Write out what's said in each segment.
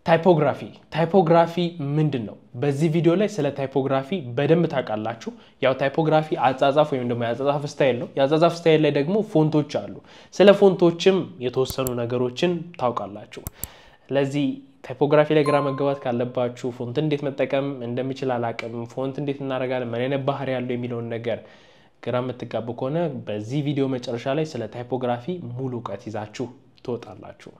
ታይፖግራፊ ምንድነው? በዚህ ቪዲዮ ላይ ስለ ታይፖግራፊ በደንብ ታውቃላችሁ። ያው ታይፖግራፊ አጻጻፍ ወይም ደግሞ ያጻጻፍ ስታይል ነው። ያጻጻፍ ስታይል ላይ ደግሞ ፎንቶች አሉ። ስለ ፎንቶችም የተወሰኑ ነገሮችን ታውቃላችሁ። ለዚህ ታይፖግራፊ ላይ ግራ መጋባት ካለባችሁ ፎንት እንዴት መጠቀም እንደሚችል አላቅም፣ ፎንት እንዴት እናደርጋለን፣ ምን አይነት ባህሪ ያለው የሚለውን ነገር ግራ የምትጋቡ ከሆነ በዚህ ቪዲዮ መጨረሻ ላይ ስለ ታይፖግራፊ ሙሉ ዕውቀት ይዛችሁ ትወጣላችሁ።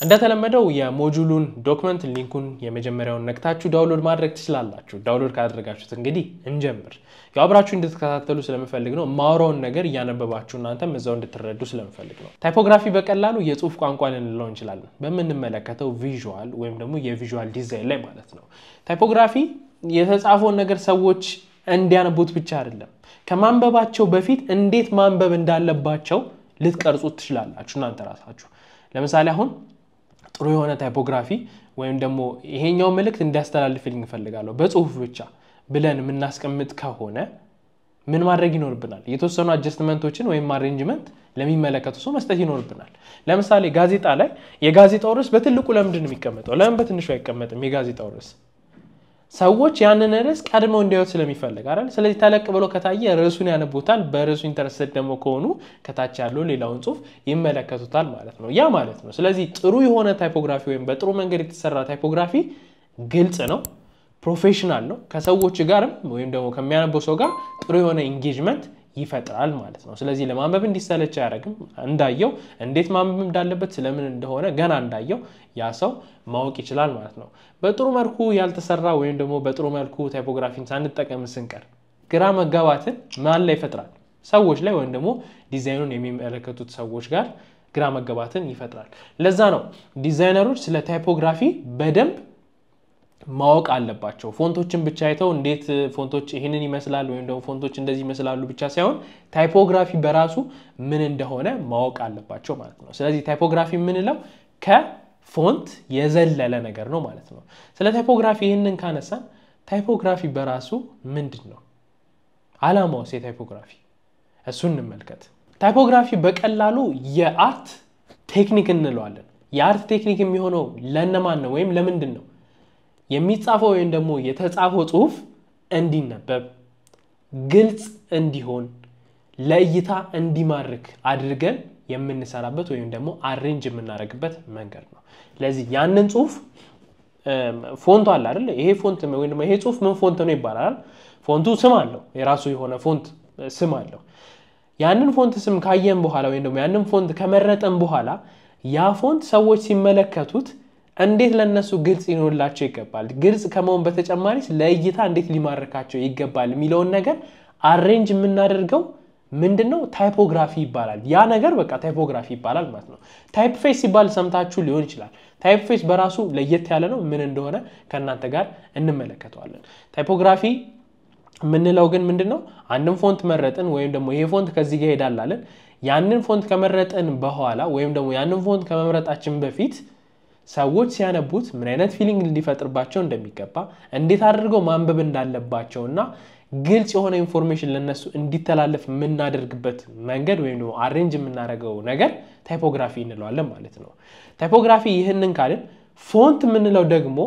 እንደተለመደው የሞጁሉን ዶክመንት ሊንኩን የመጀመሪያውን ነክታችሁ ዳውንሎድ ማድረግ ትችላላችሁ። ዳውንሎድ ካደረጋችሁት እንግዲህ እንጀምር። ያው አብራችሁ እንድትከታተሉ ስለምፈልግ ነው። ማውራውን ነገር እያነበባችሁ እናንተም እዛው እንድትረዱ ስለምፈልግ ነው። ታይፖግራፊ በቀላሉ የጽሁፍ ቋንቋ ልንለው እንችላለን። በመንመለከተው ቪዥዋል ወይም ደግሞ የቪዥዋል ዲዛይን ላይ ማለት ነው። ታይፖግራፊ የተጻፈውን ነገር ሰዎች እንዲያነቡት ብቻ አይደለም፣ ከማንበባቸው በፊት እንዴት ማንበብ እንዳለባቸው ልትቀርጹት ትችላላችሁ እናንተ ራሳችሁ። ለምሳሌ አሁን ጥሩ የሆነ ታይፖግራፊ ወይም ደግሞ ይሄኛው መልእክት እንዲያስተላልፍልኝ ፈልጋለሁ በጽሁፍ ብቻ ብለን ምናስቀምጥ ከሆነ ምን ማድረግ ይኖርብናል? የተወሰኑ አጀስትመንቶችን ወይም አሬንጅመንት ለሚመለከቱ ሰው መስጠት ይኖርብናል። ለምሳሌ ጋዜጣ ላይ የጋዜጣው ርዕስ በትልቁ ለምንድን ነው የሚቀመጠው? ለምን በትንሹ አይቀመጥም? የጋዜጣው ርዕስ ሰዎች ያንን ርዕስ ቀድመው እንዲያዩት ስለሚፈልግ አይደል? ስለዚህ ተለቅ ብሎ ከታየ ርዕሱን ያነቡታል። በርዕሱ ኢንተረስት ደግሞ ከሆኑ ከታች ያለው ሌላውን ጽሁፍ ይመለከቱታል ማለት ነው። ያ ማለት ነው። ስለዚህ ጥሩ የሆነ ታይፖግራፊ ወይም በጥሩ መንገድ የተሰራ ታይፖግራፊ ግልጽ ነው፣ ፕሮፌሽናል ነው፣ ከሰዎች ጋርም ወይም ደግሞ ከሚያነበው ሰው ጋር ጥሩ የሆነ ኢንጌጅመንት ይፈጥራል ማለት ነው። ስለዚህ ለማንበብ እንዲሰለች አያደርግም። እንዳየው እንዴት ማንበብ እንዳለበት ስለምን እንደሆነ ገና እንዳየው ያ ሰው ማወቅ ይችላል ማለት ነው። በጥሩ መልኩ ያልተሰራ ወይም ደግሞ በጥሩ መልኩ ታይፖግራፊን ሳንጠቀም ስንቀር ግራ መጋባትን ማን ላይ ይፈጥራል? ሰዎች ላይ ወይም ደግሞ ዲዛይኑን የሚመለከቱት ሰዎች ጋር ግራ መጋባትን ይፈጥራል። ለዛ ነው ዲዛይነሮች ስለ ታይፖግራፊ በደንብ ማወቅ አለባቸው። ፎንቶችን ብቻ አይተው እንዴት ፎንቶች ይሄንን ይመስላል ወይም ደግሞ ፎንቶች እንደዚህ ይመስላሉ ብቻ ሳይሆን ታይፖግራፊ በራሱ ምን እንደሆነ ማወቅ አለባቸው ማለት ነው። ስለዚህ ታይፖግራፊ የምንለው ከፎንት የዘለለ ነገር ነው ማለት ነው። ስለ ታይፖግራፊ ይሄንን ካነሳን ታይፖግራፊ በራሱ ምንድነው? ዓላማውስ የታይፖግራፊ እሱን እንመልከት። ታይፖግራፊ በቀላሉ የአርት ቴክኒክ እንለዋለን። የአርት ቴክኒክ የሚሆነው ለነማን ነው ወይም ለምንድን ነው? የሚጻፈው ወይም ደግሞ የተጻፈው ጽሁፍ እንዲነበብ፣ ግልጽ እንዲሆን፣ ለእይታ እንዲማርክ አድርገን የምንሰራበት ወይም ደግሞ አሬንጅ የምናደርግበት መንገድ ነው። ለዚህ ያንን ጽሁፍ ፎንቱ አለ አይደል? ይሄ ፎንት ወይም ደግሞ ይሄ ጽሁፍ ምን ፎንት ነው ይባላል? ፎንቱ ስም አለው፣ የራሱ የሆነ ፎንት ስም አለው። ያንን ፎንት ስም ካየን በኋላ ወይም ደግሞ ያንን ፎንት ከመረጠን በኋላ ያ ፎንት ሰዎች ሲመለከቱት እንዴት ለነሱ ግልጽ ይሆንላቸው ይገባል፣ ግልጽ ከመሆን በተጨማሪ ለእይታ እንዴት ሊማርካቸው ይገባል የሚለውን ነገር አሬንጅ የምናደርገው ምንድነው? ታይፖግራፊ ይባላል። ያ ነገር በቃ ታይፖግራፊ ይባላል ማለት ነው። ታይፕ ፌስ ሲባል ሰምታችሁ ሊሆን ይችላል። ታይፕ ፌስ በራሱ ለየት ያለ ነው። ምን እንደሆነ ከእናንተ ጋር እንመለከተዋለን። ታይፖግራፊ ምንለው ግን ምንድነው? አንድን ፎንት መረጥን ወይም ደግሞ ይሄ ፎንት ከዚህ ጋር ይሄዳል አለን። ያንን ፎንት ከመረጥን በኋላ ወይም ደግሞ ያንን ፎንት ከመምረጣችን በፊት ሰዎች ሲያነቡት ምን አይነት ፊሊንግ እንዲፈጥርባቸው እንደሚገባ፣ እንዴት አድርገው ማንበብ እንዳለባቸውና ግልጽ የሆነ ኢንፎርሜሽን ለነሱ እንዲተላለፍ የምናደርግበት መንገድ ወይም ደግሞ አሬንጅ የምናደርገው ነገር ታይፖግራፊ እንለዋለን ማለት ነው። ታይፖግራፊ ይህንን ካልን ፎንት የምንለው ደግሞ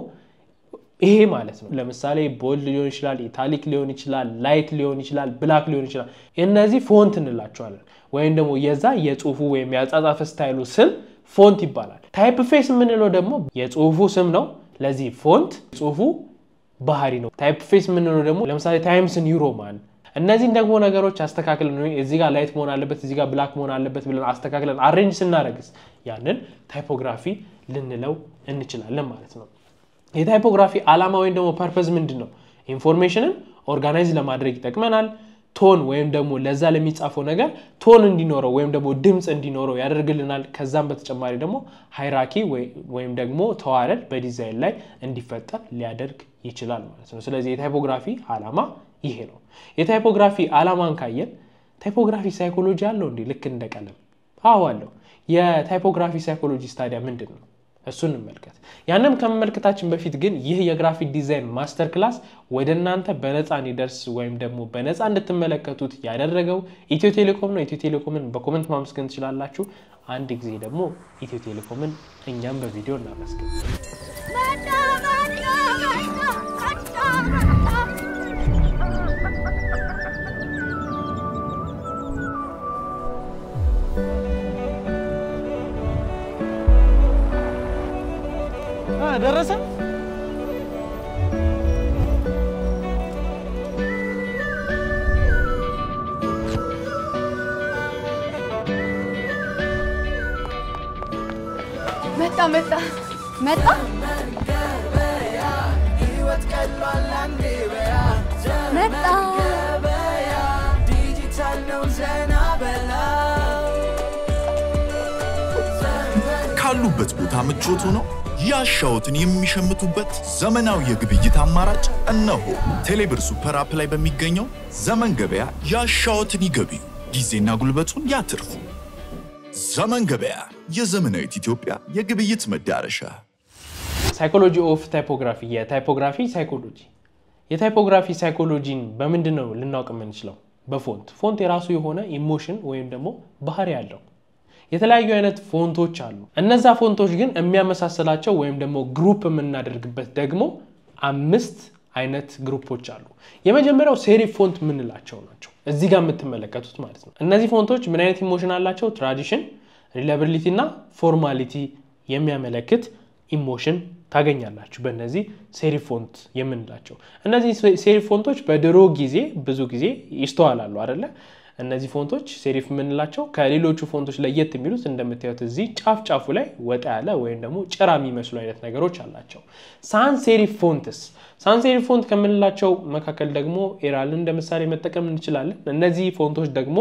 ይሄ ማለት ነው። ለምሳሌ ቦልድ ሊሆን ይችላል፣ ኢታሊክ ሊሆን ይችላል፣ ላይት ሊሆን ይችላል፣ ብላክ ሊሆን ይችላል። እነዚህ ፎንት እንላቸዋለን ወይም ደግሞ የዛ የጽሁፉ ወይም የአጻጻፍ ስታይሉ ስም ፎንት ይባላል። ታይፕ ፌስ የምንለው ደግሞ የጽሁፉ ስም ነው። ለዚህ ፎንት ጽሁፉ ባህሪ ነው። ታይፕ ፌስ የምንለው ደግሞ ለምሳሌ ታይምስ ኒው ሮማን። እነዚህን ደግሞ ነገሮች አስተካክለን እዚህ ጋር ላይት መሆን አለበት፣ እዚህ ጋር ብላክ መሆን አለበት ብለን አስተካክለን አሬንጅ ስናደርግስ ያንን ታይፖግራፊ ልንለው እንችላለን ማለት ነው። የታይፖግራፊ ዓላማ ወይም ደግሞ ፐርፐዝ ምንድነው? ኢንፎርሜሽንን ኦርጋናይዝ ለማድረግ ይጠቅመናል። ቶን ወይም ደግሞ ለዛ ለሚጻፈው ነገር ቶን እንዲኖረው ወይም ደግሞ ድምጽ እንዲኖረው ያደርግልናል። ከዛም በተጨማሪ ደግሞ ሃይራርኪ ወይም ደግሞ ተዋረድ በዲዛይን ላይ እንዲፈጠር ሊያደርግ ይችላል ማለት ነው። ስለዚህ የታይፖግራፊ ዓላማ ይሄ ነው። የታይፖግራፊ ዓላማን ካየን ታይፖግራፊ ሳይኮሎጂ አለው እንዴ? ልክ እንደ ቀለም? አዎ አለው። የታይፖግራፊ ሳይኮሎጂስት ታዲያ ምንድነው? እሱን እንመልከት ያንም ከመመልከታችን በፊት ግን ይህ የግራፊክ ዲዛይን ማስተር ክላስ ወደናንተ በነፃ እንዲደርስ ወይም ደግሞ በነፃ እንድትመለከቱት ያደረገው ኢትዮ ቴሌኮም ነው ኢትዮ ቴሌኮምን በኮሜንት ማመስገን ትችላላችሁ አንድ ጊዜ ደግሞ ኢትዮ ቴሌኮምን እኛም በቪዲዮ እናመስግን ደረሰ መጣ ህይወት ቀሏል አንዴ በያ መጣ ዲጂታል ነው ዘና በላ ካሉበት ቦታ ምቾቱ ነው ያሻውትን የሚሸምቱበት ዘመናዊ የግብይት አማራጭ እነሆ ቴሌብር ሱፐር አፕ ላይ በሚገኘው ዘመን ገበያ ያሻውትን ይገበዩ ጊዜና ጉልበቱን ያትርፉ ዘመን ገበያ የዘመናዊት ኢትዮጵያ የግብይት መዳረሻ ሳይኮሎጂ ኦፍ ታይፖግራፊ የታይፖግራፊ ሳይኮሎጂን በምንድነው ልናውቅ የምንችለው በፎንት የራሱ የሆነ ኢሞሽን ወይም ደግሞ ባህሪ ያለው የተለያዩ አይነት ፎንቶች አሉ እነዛ ፎንቶች ግን የሚያመሳስላቸው ወይም ደግሞ ግሩፕ የምናደርግበት ደግሞ 5 አይነት ግሩፖች አሉ የመጀመሪያው ሴሪፍ ፎንት ምንላቸው ናቸው እዚህ ጋር የምትመለከቱት ማለት ነው እነዚህ ፎንቶች ምን አይነት ኢሞሽን አላቸው ትራዲሽን ሪላያቢሊቲ እና ፎርማሊቲ የሚያመለክት ኢሞሽን ታገኛላችሁ በእነዚህ ሴሪፍ ፎንት የምንላቸው እነዚህ ሴሪፍ ፎንቶች በድሮ ጊዜ ብዙ ጊዜ ይስተዋላሉ አይደለ እነዚህ ፎንቶች ሴሪፍ ምንላቸው ከሌሎቹ ፎንቶች ለየት የሚሉት እንደምታዩት እዚህ ጫፍ ላይ ወጣ ያለ ወይም ደግሞ ጭራ የሚመስሉ አይነት ነገሮች አላቸው ሳንስ ሴሪፍ ፎንት ከምንላቸው መካከል ደግሞ ኤራልን እንደምሳሌ መጠቀም እንችላለን እነዚህ ፎንቶች ደግሞ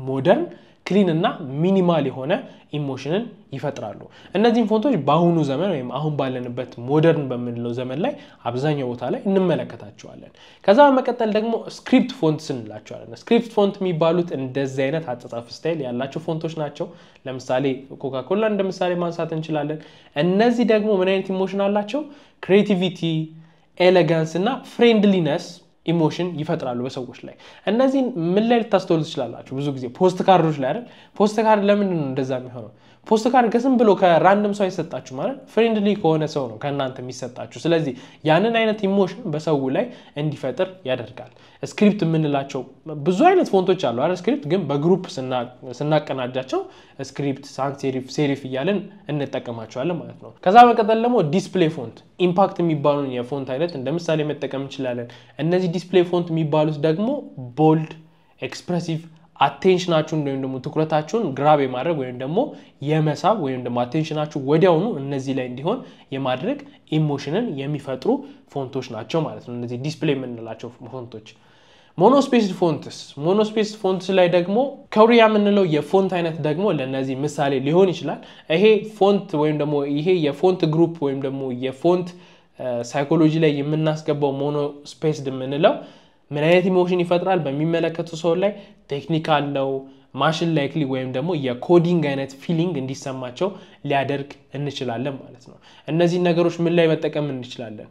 ሞደርን ክሊን እና ሚኒማል የሆነ ኢሞሽንን ይፈጥራሉ እነዚህ ፎንቶች በአሁኑ ዘመን ወይም አሁን ባለንበት ሞደርን በመንለው ዘመን ላይ አብዛኛው ቦታ ላይ እንመለከታቸዋለን ከዛ በመቀጠል ደግሞ ስክሪፕት ፎንትስ እንላቸዋለን ስክሪፕት ፎንት የሚባሉት እንደዚህ አይነት አጻጻፍ ስታይል ያላቸው ፎንቶች ናቸው ለምሳሌ ኮካ-ኮላ እንደምሳሌ ማንሳት እንችላለን እነዚህ ደግሞ ምን አይነት ኢሞሽን አላቸው ክሬቲቪቲ ኤሌጋንስ እና ፍሬንድሊነስ ኢሞሽን ይፈጥራሉ በሰዎች ላይ እነዚህ ምን ላይ ልታስተውሉ ትችላላችሁ ብዙ ጊዜ ፖስት ካርዶች ላይ አይደል ፖስት ካርድ ለምን ነው እንደዛ የሚሆነው ፖስት ካርድ ከስም ብሎ ከራንደም ሰው አይሰጣችሁ ማለት ፍሬንድሊ ከሆነ ሰው ነው ከናንተ የሚሰጣችሁ ስለዚህ ያንን አይነት ኢሞሽን በሰው ላይ እንዲፈጥር ያደርጋል ስክሪፕት ምንላቸው ብዙ አይነት ፎንቶች አሉ አይደል ስክሪፕት ግን በግሩፕ ስናቀናጃቸው ስክሪፕት ሳንስ ሴሪፍ ይያለን እንጠቀማቸዋለን ማለት ነው ከዛ በመቀጠል ደግሞ ዲስፕሌይ ፎንት ኢምፓክት የሚባሉን የፎንት አይነት እንደምሳሌ መጠቀም እንችላለን እነዚህ ዲስፕሌይ ፎንት የሚባሉት ደግሞ ቦልድ ኤክስፕሬሲቭ አቴንሽናችሁን ወይም ደግሞ ትኩረታችሁን ግራብ የማድረግ ወይም ደግሞ የመሳብ ወይም ደግሞ አቴንሽናችሁ ወዲያውኑ እነዚህ ላይ እንዲሆን የማድረግ ኢሞሽንን የሚፈጥሩ ፎንቶች ናቸው ማለት ነው እነዚህ ዲስፕሌይ የምንላቸው ፎንቶች ሞኖስፔስድ ፎንትስ ላይ ደግሞ ኮሪያ የምንለው የፎንት አይነት ደግሞ ለነዚህ ምሳሌ ሊሆን ይችላል ይሄ ፎንት ወይም ደግሞ ይሄ የፎንት ግሩፕ ወይም ደግሞ የፎንት ሳይኮሎጂ ላይ የምናስገባው ሞኖስፔስድ የምንለው ምን አይነት ኢሞሽን ይፈጥራል በሚመለከቱ ሰው ላይ ቴክኒካል ነው ማሽን ላይክሊ ወይም ደግሞ የኮዲንግ አይነት ፊሊንግ እንዲሰማቸው ሊያደርግ እንችላለን ማለት ነው እነዚህ ነገሮች ምን ላይ መጠቀም እንችላለን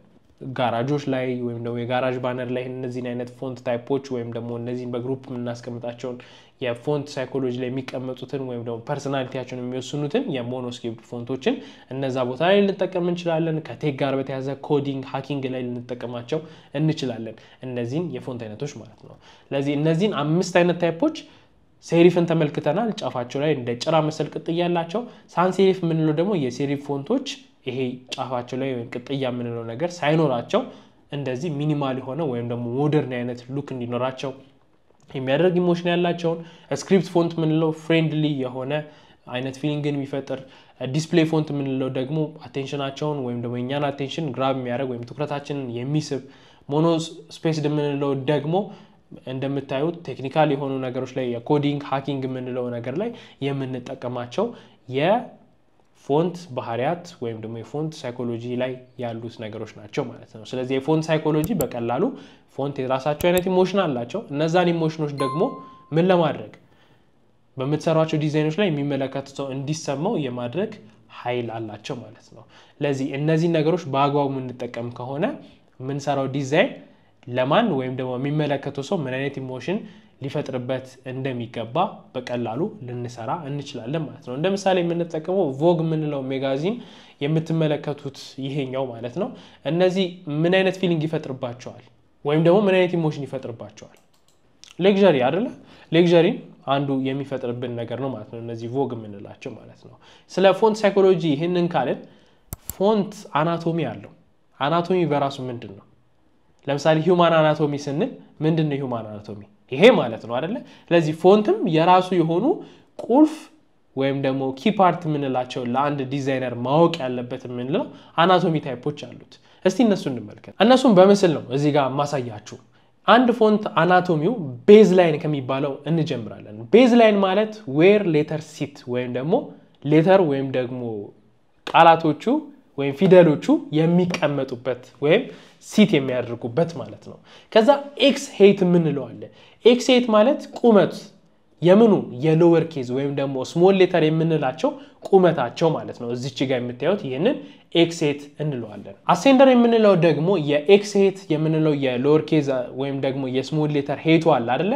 ጋራጆች ላይ ወይም ደግሞ የጋራጅ ባነር ላይ እነዚህ አይነት ፎንት ታይፖች ወይም ደግሞ እነዚህ በግሩፕ የምናስቀምጣቸውን የፎንት ሳይኮሎጂ ላይ የሚቀመጡትን ወይም ደግሞ ፐርሰናሊቲያቸውን የሚወስኑትን የሞኖስፔስድ ፎንቶችን እነዛ ቦታ ላይ ልንጠቀም እንችላለን ከቴክ ጋር በተያያዘ ኮዲንግ ሃኪንግ ላይ ልንጠቀማቸው እንችላለን እነዚህን የፎንት አይነቶች ማለት ነው ስለዚህ እነዚህን 5 አይነት ታይፖች ሴሪፍን ተመልክተናል ጫፋቸው ላይ እንደ ጭራ መሰል ቅጥያ ያላቸው ሳንስ ሴሪፍ ምንለው ደግሞ የሴሪፍ ፎንቶች ይሄ ጫፋቸው ላይ ወይም ቅጥያ ምንለው ነገር ሳይኖራቸው እንደዚህ ሚኒማል የሆነ ወይም ደግሞ ሞደርን አይነት ሉክ እንዲኖራቸው የሚያደርግ ኢሞሽን ያላቸው ስክሪፕት ፎንት ምንለው ፍሬንድሊ የሆነ አይነት ፊሊንግን የሚፈጥር ዲስፕሌይ ፎንት ምንለው ደግሞ አቴንሽናቸውን ወይም ደግሞ የኛን አቴንሽን ግራብ የሚያደርግ ወይም ትኩረታችንን የሚስብ ሞኖስፔስድ ምንለው ደግሞ እንደምታዩት ቴክኒካል የሆኑ ነገሮች ላይ የኮዲንግ ሃኪንግ ምንለው ነገር ላይ የምንጠቀማቸው የፎንት ባህሪያት ወይም ደግሞ የፎንት ሳይኮሎጂ ላይ ያሉት ነገሮች ናቸው ማለት ነው ስለዚህ የፎንት ሳይኮሎጂ በቀላሉ ፎንት የራሳቸው አይነት ኢሞሽን አላቸው እነዛን ኢሞሽኖች ደግሞ ምን ለማድረግ በመተሰራቸው ዲዛይኖች ላይ የሚመለከቱት ሰው እንዲሰማው የማድረግ ኃይል አላቸው ማለት ነው ለዚህ እነዚህ ነገሮች በአግባቡ እንጠቀም ከሆነ ምን ሰራው ዲዛይን ለማን ወይም ደግሞ የሚመለከተው ሰው ምን አይነት ኢሞሽን ሊፈጥርበት እንደሚገባ በቀላሉ ልንሰራ እንችላለን ማለት ነው እንደምሳሌ የምንጠቀመው ቮግ ምንለው ሜጋዚን የምትመለከቱት ይሄኛው ማለት ነው እነዚህ ምን አይነት ፊሊንግ ይፈጥርባቸዋል ወይም ደግሞ ምን አይነት ኢሞሽን ይፈጥርባቸዋል ሌክዠሪ አይደለ ሌክዠሪ አንዱ የሚፈጥርብን ነገር ነው ማለት ነው እነዚህ ቮግ ምንላቸው ማለት ነው ስለ ፎንት ሳይኮሎጂ ይሄንን ካለን ፎንት አናቶሚ አለው አናቶሚ በራሱ ምንድነው ለምሳሌ ሂዩማን አናቶሚ ስንል ምንድነው ሂዩማን አናቶሚ ይሄ ማለት ነው አይደለ ስለዚህ ፎንትም የራሱ የሆኑ ቁልፍ ወይም ደግሞ ኪ ፓርት ምንላቸው ለአንድ ዲዛይነር ማወቅ ያለበት ምንለው አናቶሚ ታይፖች አሉት እስቲ እነሱን እንመልከት እነሱን በምስል ነው እዚህ ጋር ማሳያችሁ አንድ ፎንት አናቶሚው ቤዝ ላይን ከሚባለው እንጀምራለን ቤዝ ላይን ማለት ዌር ሌተር ሲት ወይም ደግሞ ሌተር ወይም ደግሞ ቃላቶቹ ወይም ፊደሎቹ የሚቀመጡበት ወይም ሲት የሚያደርጉበት ማለት ነው ከዛ ኤክስ ሄት ምንለው አለ ኤክስ ሄት ማለት ቁመት የምኑ የሎወር ኬዝ ወይም ደግሞ ስሞል ሌተር የምንላቸው ቁመታቸው ማለት ነው እዚች ጋር የምታዩት ይሄንን ኤክስ ሄት እንለዋለን አሴንደር የምንለው ደግሞ የኤክስ ሄት የምንለው የሎወር ኬዝ ወይም ደግሞ የስሞል ሌተር ሄቱ አለ አይደለ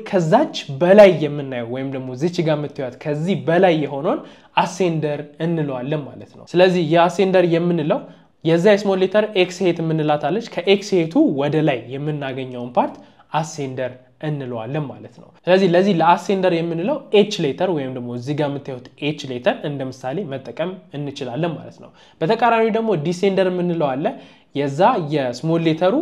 ከዛች በላይ የምናየው ወይም ደግሞ እዚች ጋር የምታዩት ከዚህ በላይ የሆነውን አሴንደር እንለዋለን ማለት ነው ስለዚህ የአሴንደር የምንለው የዛ ስሞል ሌተር ኤክስ ሄት የምንላታለች ከኤክስ ሄቱ ወደ ላይ የምናገኘውን ፓርት አሴንደር እንለዋለን ማለት ነው ስለዚህ ለዚህ ለአሴንደር የምንለው ኤች ሌተር ወይም ደግሞ እዚህ ጋር የምታዩት ኤች ሌተር እንደምሳሌ መጠቀም እንችላለን ማለት ነው በተቃራኒው ደግሞ ዲሴንደር የምንለው አለ የዛ የስሞል ሌተሩ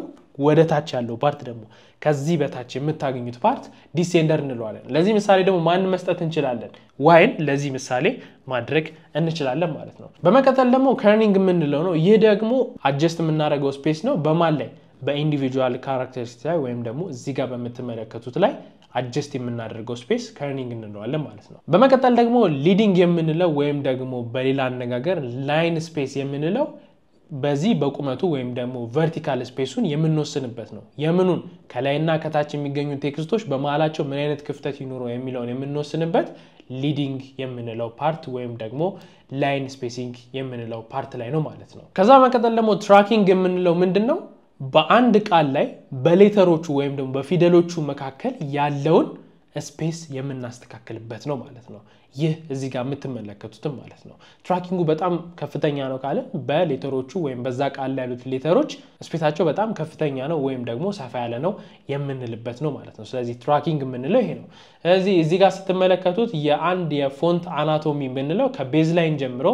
ወደ ታች ያለው ፓርት ደግሞ ከዚህ በታች የምታገኙት ፓርት ዲሴንደር እንለዋለን ለዚህ ምሳሌ ደግሞ ማን መስጠት እንችላለን ዋይን ለዚህ ምሳሌ ማድረግ እንችላለን ማለት ነው በመቀጠል ደግሞ ከርኒንግ የምንለው ነው ይህ ደግሞ አጀስት የምናደርገው ስፔስ ነው በማን ላይ በኢንዲቪጁዋል ካራክተሪስቲክስ ላይ ወይም ደግሞ እዚህ ጋር በመተመለከቱት ላይ አጀስት የምናደርገው ስፔስ ከርኒንግ እንለዋለን ማለት ነው በመቀጠል ደግሞ ሊዲንግ የምንለው ወይም ደግሞ በሌላ አነጋገር ላይን ስፔስ የምንለው በዚህ በቁመቱ ወይም ደግሞ ቨርቲካል ስፔሱን የምንወስንበት ነው የምኑን ከላይና ከታች የሚገኙ ቴክስቶች በመሃላቸው ምን አይነት ክፍተት ይኖረው የሚለውን የምንወስንበት ሊዲንግ የምንለው ፓርት ወይም ደግሞ ላይን ስፔሲንግ የምንለው ፓርት ላይ ነው ማለት ነው ከዛ መቀጠል ደግሞ ትራኪንግ የምንለው ምንድነው በአንድ ቃል ላይ በሌተሮቹ ወይም ደግሞ በፊደሎቹ መካከል ያለውን ስፔስ የምናስተካክልበት ነው ማለት ነው ይህ እዚህ ጋር የምትመለከቱትም ማለት ነው ትራኪንጉ በጣም ከፍተኛ ነው ካለ በሌተሮቹ ወይም በዛ ቃል ላይ ያሉት ሌተሮች ስፔሳቸው በጣም ከፍተኛ ነው ወይም ደግሞ ሰፋ ያለ ነው የምንልበት ነው ማለት ነው ስለዚህ ትራኪንግ የምንለው ይሄ ነው ስለዚህ እዚህ ጋር ስትመለከቱት የአንድ የፎንት አናቶሚ የምንለው ከቤዝ ላይን ጀምሮ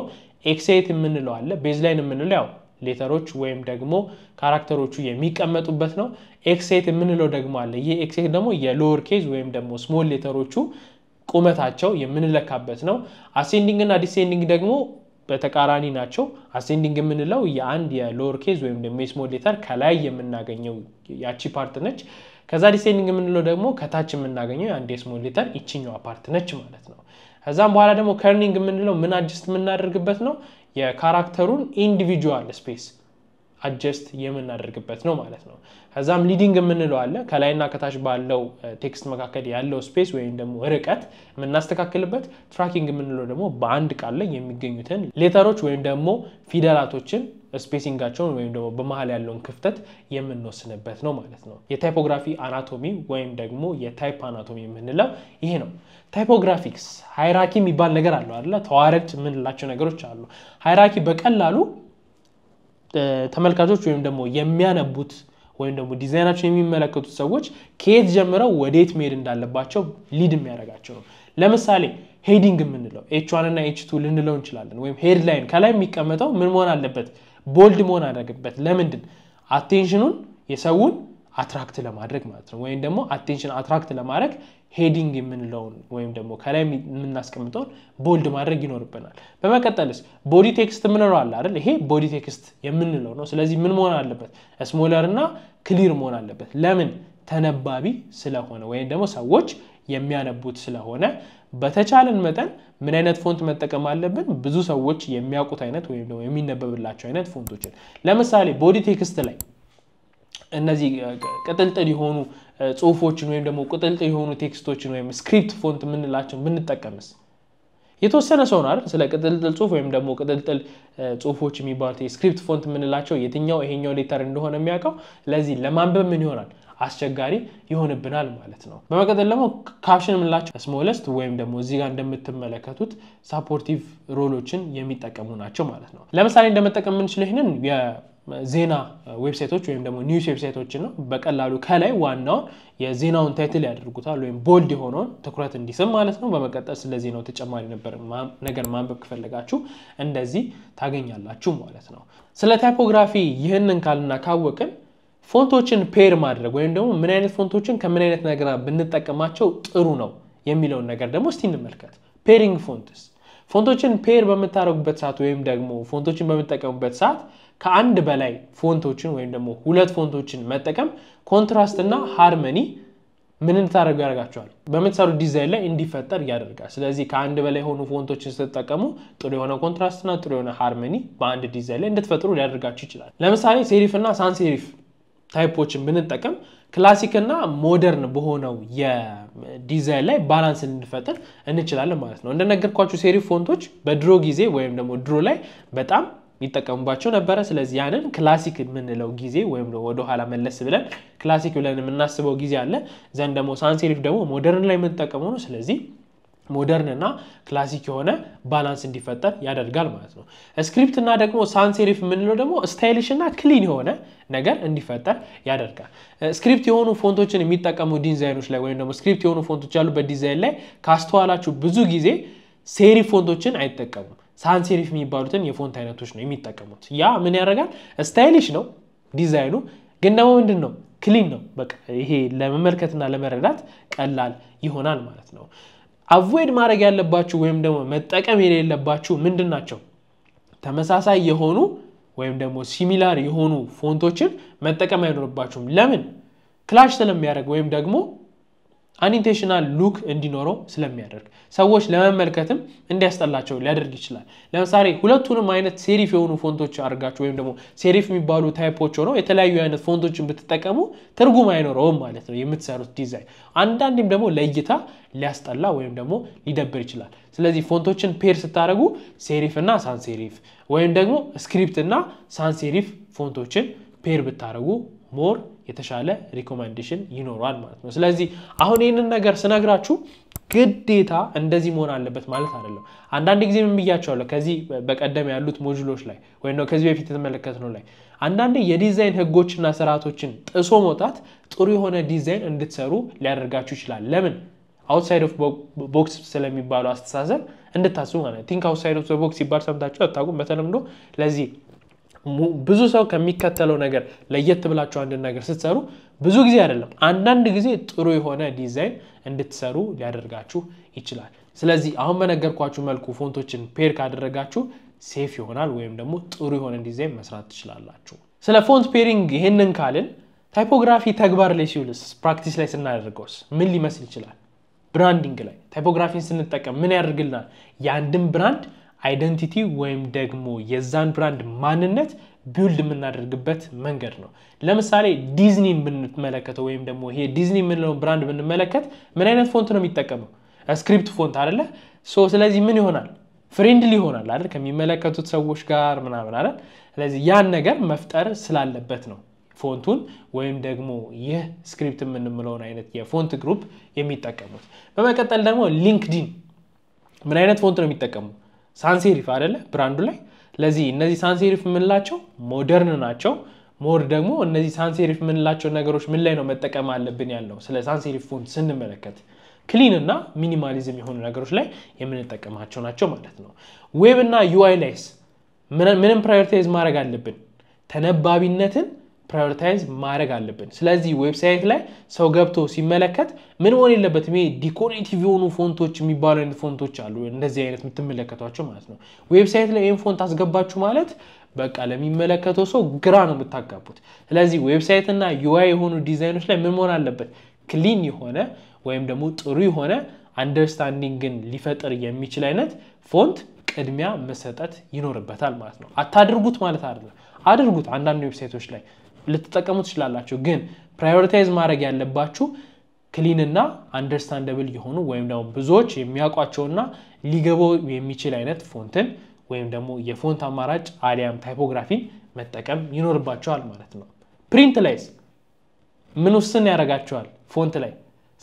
ኤክሴት የምንለው አለ ቤዝ ላይን የምንለው ያው ሌተሮች ወይም ደግሞ ካራክተሮቹ የሚቀመጡበት ነው ኤክሴት የምንለው ደግሞ አለ ይሄ ኤክሴት ደግሞ የሎወር ኬዝ ወይም ደግሞ ስሞል ሌተሮቹ ቁመታቸው የምንለካበት ነው አሴንዲንግ እና ዲሴንዲንግ ደግሞ በተቃራኒ ናቸው አሴንዲንግ የምንለው የአንድ የሎወር ኬዝ ወይም ደግሞ የስሞል ሌተር ከላይ የምናገኘው ያቺ ፓርት ነች ከዛ ዲሴንዲንግ የምንለው ደግሞ ከታች የምናገኘው የአንድ የስሞል ሌተር እቺኛው ፓርት ነች ማለት ነው ከዛም በኋላ ደግሞ ከርኒንግ የምንለው ምን አጀስት የምናደርግበት ነው የካራክተሩን ኢንዲቪጁዋል ስፔስ አጀስት የምናደርግበት ነው ማለት ነው ከዛም ሊዲንግ የምንለው አለ ከላይና ከታች ባለው ቴክስት መካከል ያለው ስፔስ ወይም ደግሞ ርቀት የምናስተካክልበት ትራኪንግ የምንለው ደግሞ በአንድ ቃል ላይ የሚገኙትን ሌተሮች ወይም ደግሞ ፊደላቶችን ስፔሲንጋቸውን ወይም ደግሞ በመሃል ያለውን ክፍተት የምንወስንበት ነው ማለት ነው የታይፖግራፊ አናቶሚ ወይም ደግሞ የታይፕ አናቶሚ የምንለው ይሄ ነው ታይፖግራፊክስ ሃይራርኪ የሚባል ነገር አለው አይደል ተዋረድ የምንላቸው ነገሮች አሉ ሃይራርኪ በቀላሉ ተመልካቾች ወይም ደግሞ የሚያነቡት ወይም ደግሞ ዲዛይናቸውን የሚመለከቱት ሰዎች ከየት ጀምረው ወዴት መሄድ እንዳለባቸው ሊድ የሚያደርጋቸው ነው ለምሳሌ ሄዲንግ የምንለው h1 እና h2 ልንለው እንችላለን ወይም ሄድላይን ከላይ የሚቀመጠው ምን መሆን አለበት ቦልድ መሆን አለበት ለምንድን አቴንሽኑን የሰውን አትራክት ለማድረግ ማለት ነው ወይም ደግሞ አቴንሽን አትራክት ለማድረግ ሄዲንግ የምንለው ወይም ደግሞ ከላይ የምናስቀምጠው ቦልድ ማድረግ ይኖርብናል በመቀጠልስ ቦዲ ቴክስት ምንለው አለ አይደል ይሄ ቦዲ ቴክስት የምንለው ነው ስለዚህ ምን መሆን አለበት ስሞለር እና ክሊር መሆን አለበት ለምን ተነባቢ ስለሆነ ወይም ደግሞ ሰዎች የሚያነቡት ስለሆነ በተቻለን መጠን ምን አይነት ፎንት መጠቀም አለብን ብዙ ሰዎች የሚያውቁት አይነት ወይም ደግሞ የሚነበብላቸው አይነት ፎንቶችን ለምሳሌ ቦዲ ቴክስት ላይ እነዚህ ቅጥልጥል የሆኑ ጽሁፎችን ወይም ደግሞ ቅጥልጥል የሆኑ ቴክስቶችን ወይም ስክሪፕት ፎንት ምንላቸው ብንጠቀምስ የተወሰነ ሰው ነው አይደል ስለ ቅጥልጥል ጽሁፍ ወይም ደግሞ ቅጥልጥል ጽሁፎች የሚባሉት ስክሪፕት ፎንት የምንላቸው የትኛው ይሄኛው ሌተር እንደሆነ የሚያውቀው ለዚህ ለማንበብ ምን ይሆናል አስቸጋሪ ይሆንብናል ማለት ነው በመቀጠል ደግሞ ካፕሽን የምንላቸው ስሞለስት ወይም ደግሞ እዚህ ጋር እንደምትመለከቱት ሳፖርቲቭ ሮሎችን የሚጠቀሙ ናቸው ማለት ነው ለምሳሌ እንደመጠቀም የምንችለው ይሄንን የዜና ዌብሳይቶች ወይም ደግሞ ኒውስ ዌብሳይቶችን ነው በቀላሉ ከላይ ዋናው የዜናውን ታይትል ያደርጉታል ወይም ቦልድ የሆነውን ትኩረት እንዲስብ ማለት ነው በመቀጠል ስለዚህ ነው ተጨማሪ ነገር ማንበብ ከፈለጋችሁ እንደዚህ ታገኛላችሁ ማለት ነው ስለ ታይፖግራፊ ይሄንን ካልና ካወቅን ፎንቶችን ፔር ማድረግ ወይም ደግሞ ምን አይነት ፎንቶችን ከምን አይነት ነገር ብንጠቀማቸው ጥሩ ነው የሚለውን ነገር ደግሞ እስቲ እንመልከት ፔሪንግ ፎንቶችን ፔር በመታረጉበት ሰዓት ወይም ደግሞ ፎንቶችን በመጠቀሙበት ሰዓት ከአንድ በላይ ፎንቶችን ወይም ደግሞ ሁለት ፎንቶችን መጠቀም ኮንትራስት እና ሃርመኒ ምን እንታረጉ ያደርጋቸዋል በመተሳሩ ዲዛይን ላይ እንዲፈጠር ያደርጋል ስለዚህ ከአንድ በላይ ሆኑ ፎንቶችን ስትጠቀሙ ጥሩ የሆነ ኮንትራስት እና ጥሩ የሆነ ሃርመኒ በአንድ ዲዛይን ላይ እንድትፈጥሩ ሊያደርጋችሁ ይችላል ለምሳሌ ሴሪፍ እና ሳንስ ሴሪፍ ታይፖችን ብንጠቀም ክላሲክ እና ሞደርን በሆነው የዲዛይን ላይ ባላንስ እንድንፈጥር እንችላለን ማለት ነው እንደነገርኳችሁ ሴሪፍ ፎንቶች በድሮ ጊዜ ወይም ደግሞ ድሮ ላይ በጣም ይተቀሙባቸው ነበር ስለዚህ ያንን ክላሲክ የምንለው ጊዜ ወይም ወደ ኋላ መለስ ብለን ክላሲክ ብለን የምናስበው ጊዜ አለ ዘን ደግሞ ሳንስ ሴሪፍ ደግሞ ሞደርን ላይ የምንጠቀመው ነው ስለዚህ ሞደርን እና ክላሲክ የሆነ ባላንስ እንዲፈጠር ያደርጋል ማለት ነው ስክሪፕት እና ደግሞ ሳንስ ሴሪፍ የምንለው ደግሞ ስታይሊሽ እና ክሊን የሆነ ነገር እንዲፈጠር ያደርጋል ስክሪፕት የሆኑ ፎንቶችን የሚጠቀሙ ዲዛይኖች ላይ ወይም ደግሞ ስክሪፕት የሆኑ ፎንቶች ያሉበት ዲዛይን ላይ ካስተዋላችሁ ብዙ ጊዜ ሴሪፍ ፎንቶችን አይጠቀሙም ሳንስ ሴሪፍ የሚባሉትን የፎንት አይነቶች ነው የሚጠቀሙት ያ ምን ያደርጋል ስታይሊሽ ነው ዲዛይኑ ግን ደግሞ ምንድነው ክሊን ነው በቃ ይሄ ለመመልከትና ለመረዳት ቀላል ይሆናል ማለት ነው አቮይድ ማድረግ ያለባችሁ ወይም ደግሞ መጠቀም የሌለባችሁ ምንድናቸው ተመሳሳይ የሆኑ ወይም ደግሞ ሲሚላር የሆኑ ፎንቶችን መጠቀም አይኖርባችሁም ለምን ክላሽ ስለሚያደርግ ወይም ደግሞ አንኢንቴንሽናል ሉክ እንዲኖረው ስለሚያደርግ ሰዎች ለመመልከትም እንዲያስጠላቸው ሊያደርግ ይችላል ለምሳሌ ሁለቱንም አይነት ሴሪፍ የሆኑ ፎንቶች አድርጋችሁ ወይም ደግሞ ሴሪፍ የሚባሉ ታይፖች ሆነው የተለያዩ አይነት ፎንቶችን ብትጠቀሙ ትርጉም አይኖረውም ማለት ነው የምትሰሩት ዲዛይን አንዳንዴም ደግሞ ለእይታ ሊያስጠላ ወይም ደግሞ ሊደብር ይችላል ስለዚህ ፎንቶችን ፔር ስታደርጉ ሴሪፍ እና ሳንስ ሴሪፍ ወይም ደግሞ ስክሪፕት እና ሳንስ ሴሪፍ ፎንቶችን ፔር ብታደርጉ ሞር የተሻለ ሪኮመንዴሽን ይኖራል ማለት ነው ስለዚህ አሁን ይሄንን ነገር ስነግራችሁ ግዴታ እንደዚህ መሆን አለበት ማለት አይደለም አንዳንድ ጊዜ ምን ብያቸዋለሁ ከዚህ በቀደም ያሉት ሞጁሎች ላይ ወይም ነው ከዚህ በፊት የተመለከትነው ላይ አንዳንድ የዲዛይን ህጎችና ስርዓቶችን ጥሶ መውጣት ጥሩ የሆነ ዲዛይን እንድትሰሩ ሊያደርጋችሁ ይችላል ለምን outside of box ስለሚባለው አስተሳሰብ እንድታስቡ ማለት think outside of the box ይባል ሰምታችሁ አታውቁም በተለምዶ ለዚህ ብዙ ሰው ከሚከተለው ነገር ለየት ብላችሁ አንድ ነገር ስትሰሩ ብዙ ጊዜ አይደለም አንዳንድ ጊዜ ጥሩ የሆነ ዲዛይን እንድትሰሩ ሊያደርጋችሁ ይችላል ስለዚህ አሁን በነገርኳችሁ መልኩ ፎንቶችን ፔር ካደረጋችሁ ሴፍ ይሆናል ወይም ደግሞ ጥሩ የሆነ ዲዛይን መስራት ትችላላችሁ ስለ ፎንት ፔሪንግ ይሄንን ካልን ታይፖግራፊ ተግባር ላይ ሲውልስ ፕራክቲስ ላይ ስናደርገውስ ምን ሊመስል ይችላል ብራንዲንግ ላይ ታይፖግራፊን ስንጠቀም ምን ያደርግልናል ያንድም ብራንድ አይደንቲቲ ወይም ደግሞ የዛን ብራንድ ማንነት ቢልድ የምናደርግበት መንገድ ነው ለምሳሌ ዲዝኒን ብንመለከተው ወይም ደግሞ ይሄ ዲዝኒ የምንለው ብራንድ ብንመለከት ምን አይነት ፎንት ነው የሚጠቀመው ስክሪፕት ፎንት አይደለ ስለዚህ ምን ይሆናል ፍሬንድሊ ይሆናል አይደል ከሚመለከቱት ሰዎች ጋር ምናምን አይደል ስለዚህ ያን ነገር መፍጠር ስላለበት ነው ፎንቱን ወይም ደግሞ ይህ ስክሪፕት የምንለው አይነት የፎንት ግሩፕ የሚጠቀሙት በመቀጠል ደግሞ ሊንክድኢን ምን አይነት ፎንት ነው የሚጠቀሙት ሳንስ ሴሪፍ አይደለ ብራንዱ ላይ ለዚህ እነዚህ ሳንስ ሴሪፍ ምንላቸው ሞደርን ናቸው ሞር ደግሞ እነዚህ ሳንስ ሴሪፍ ምንላቸው ነገሮች ምን ላይ ነው መጠቀም አለብን ያለው ስለ ሳንስ ሴሪፍ ፎንት ስንመለከት ክሊን እና ሚኒማሊዝም የሆኑ ነገሮች ላይ የምንጠቀማቸው ናቸው ማለት ነው ዌብ እና ዩአይ ላይስ ምንም ፕራዮሪታይዝ ማድረግ አለብን ተነባቢነትን ፕራዮሪታይዝ ማድረግ አለብን ስለዚህ ዌብሳይት ላይ ሰው ገብቶ ሲመለከት ምን ሆነ የለበትም ይሄ ዲኮሬቲቭ የሆኑ ፎንቶች የሚባሉ አይነት ፎንቶች አሉ እንደዚህ አይነት የምትመለከቷቸው ማለት ነው ዌብሳይት ላይ ይሄን ፎንት አስገባችሁ ማለት በቃ ለሚመለከተው ሰው ግራ ነው የምታጋቡት ስለዚህ ዌብሳይት እና ዩአይ የሆኑ ዲዛይኖች ላይ ምን መሆን አለበት ክሊን የሆነ ወይም ደግሞ ጥሩ የሆነ አንደርስታንዲንግን ሊፈጥር የሚችል አይነት ፎንት ቅድሚያ መሰጠት ይኖርበታል ማለት ነው አታድርጉት ማለት አይደለም አንዳንድ ዌብሳይቶች ላይ ልትጠቀሙት ይችላልላችሁ ግን ፕራዮሪታይዝ ማድረግ ያለባችሁ ክሊን እና አንደርስታንደብል የሆኑ ወይም ደግሞ ብዙዎች የሚያውቋቸውና ሊገባው የሚችል አይነት ፎንትን ወይም ደግሞ የፎንት አማራጭ አሊያም ታይፖግራፊን መጠቀም ይኖርባቸዋል ማለት ነው ፕሪንት ላይስ ምን ውስን ያደርጋቸዋል ፎንት ላይ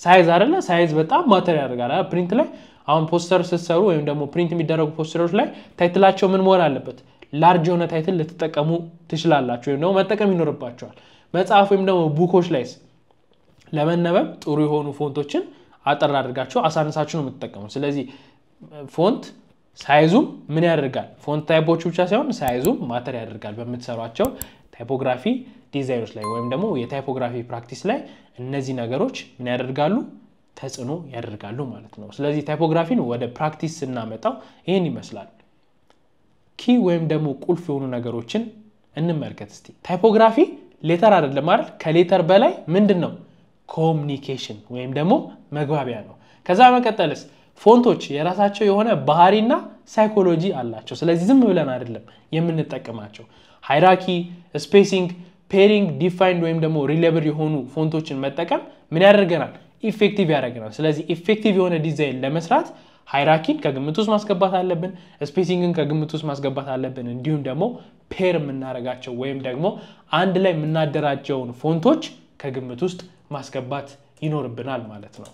ሳይዝ አይደለ ሳይዝ በጣም ማተር ያደርጋል ፕሪንት ላይ አሁን ፖስተር ሲሰሩ ወይም ደግሞ ፕሪንት የሚደረጉ ፖስተሮች ላይ ታይትላቸው ምን መሆን አለበት ላርጅ የሆነ ታይትል ልትጠቀሙ ትችላላችሁ ወይም ደግሞ መጠቀም ይኖርባቸዋል መጽሐፍ ወይም ደግሞ ቡኮች ላይስ ለመነበብ ጥሩ የሆኑ ፎንቶችን አጠር አድርጋችሁ አሳንሳችሁ ነው የምትጠቀሙት ስለዚህ ፎንት ሳይዙም ምን ያደርጋል ፎንት ታይፖቹ ብቻ ሳይሆን ሳይዙም ማተር ያደርጋል በመትሰሯቸው ታይፖግራፊ ዲዛይኖች ላይ ወይም ደግሞ የታይፖግራፊ ፕራክቲስ ላይ እነዚህ ነገሮች ምን ያደርጋሉ ተጽዕኖ ያደርጋሉ ማለት ነው ስለዚህ ታይፖግራፊን ወደ ፕራክቲስ እናመጣው ይሄን ይመስላል ኪ ወይም ደግሞ ቁልፍ የሆኑ ነገሮችን እንመልከት እስቲ ታይፖግራፊ ሌተር አይደለም አይደል ከሌተር በላይ ምንድነው ኮሙኒኬሽን ወይም ደግሞ መግባቢያ ነው ከዛ መቀጠልስ ፎንቶች የራሳቸው የሆነ ባህሪና ሳይኮሎጂ አላቸው ስለዚህ ዝም ብለን አይደለም የምንጠቀማቸው ሃይራርኪ ስፔሲንግ ፔሪንግ ዲፋይንድ ወይም ደግሞ ሪሌብል የሆኑ ፎንቶችን መጠቀም ምን ያደርገናል ኢፌክቲቭ ያደርገናል ስለዚህ ኢፌክቲቭ የሆነ ዲዛይን ለመስራት ሃይራርኪን ከግምት ውስጥ ማስገባት አለብን ስፔሲንግን ከግምት ውስጥ ማስገባት አለብን እንዲሁም ደግሞ ፔር የምናደርጋቸው ወይም ደግሞ አንድ ላይ የምናደራጀውን ፎንቶች ከግምት ውስጥ ማስገባት ይኖርብናል ማለት ነው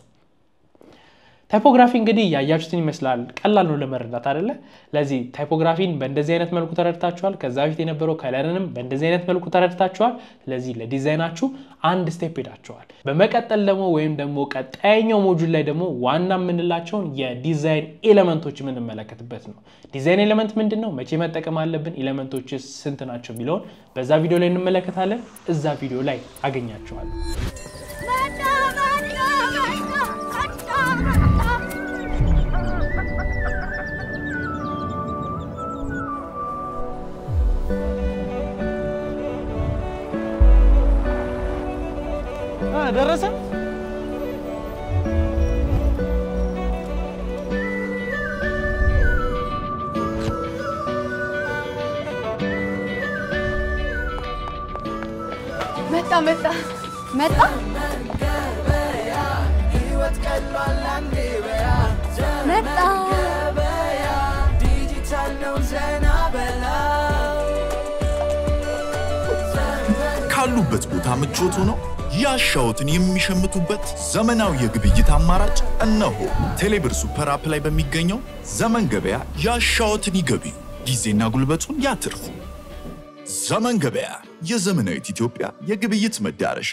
ታይፖግራፊ እንግዲህ ያያችሁትን ይመስላል ቀላል ነው ለመረዳት አይደለ ለዚህ ታይፖግራፊን በእንደዚህ አይነት መልኩ ተረድታችኋል ከዛ በፊት የነበረው ከለርንም በእንደዚህ አይነት መልኩ ተረድታችኋል ስለዚህ ለዲዛይናችሁ አንድ ስቴፕ ሄዳችኋል በመቀጠል ደግሞ ወይም ደግሞ ቀጣይኛው ሞጁል ላይ ደግሞ ዋና የምንላቸውን የዲዛይን ኤሌመንቶች የምንመለከትበት ነው ዲዛይን ኤሌመንት ምንድነው መቼ መጠቀም አለብን ኤሌመንቶችስ ስንት ናቸው የሚለውን በዛ ቪዲዮ ላይ እንመለከታለን እዛ ቪዲዮ ላይ አገኛችኋለሁ ደረሰ መጣ ህይወት ቀሏል አንዴ በያ መጣ ዲጂታል ነው ዘና በላ ካሉበት ቦታ ምቾት ሆኖ ያሻውትን የሚሸምቱበት ዘመናዊ የግብይት አማራጭ እነሆ ቴሌብር ሱፐር አፕ ላይ በሚገኘው ዘመን ገበያ ያሻውትን ይገበዩ ጊዜና ጉልበቱን ያትርፉ ዘመን ገበያ የዘመናዊት ኢትዮጵያ የግብይት መዳረሻ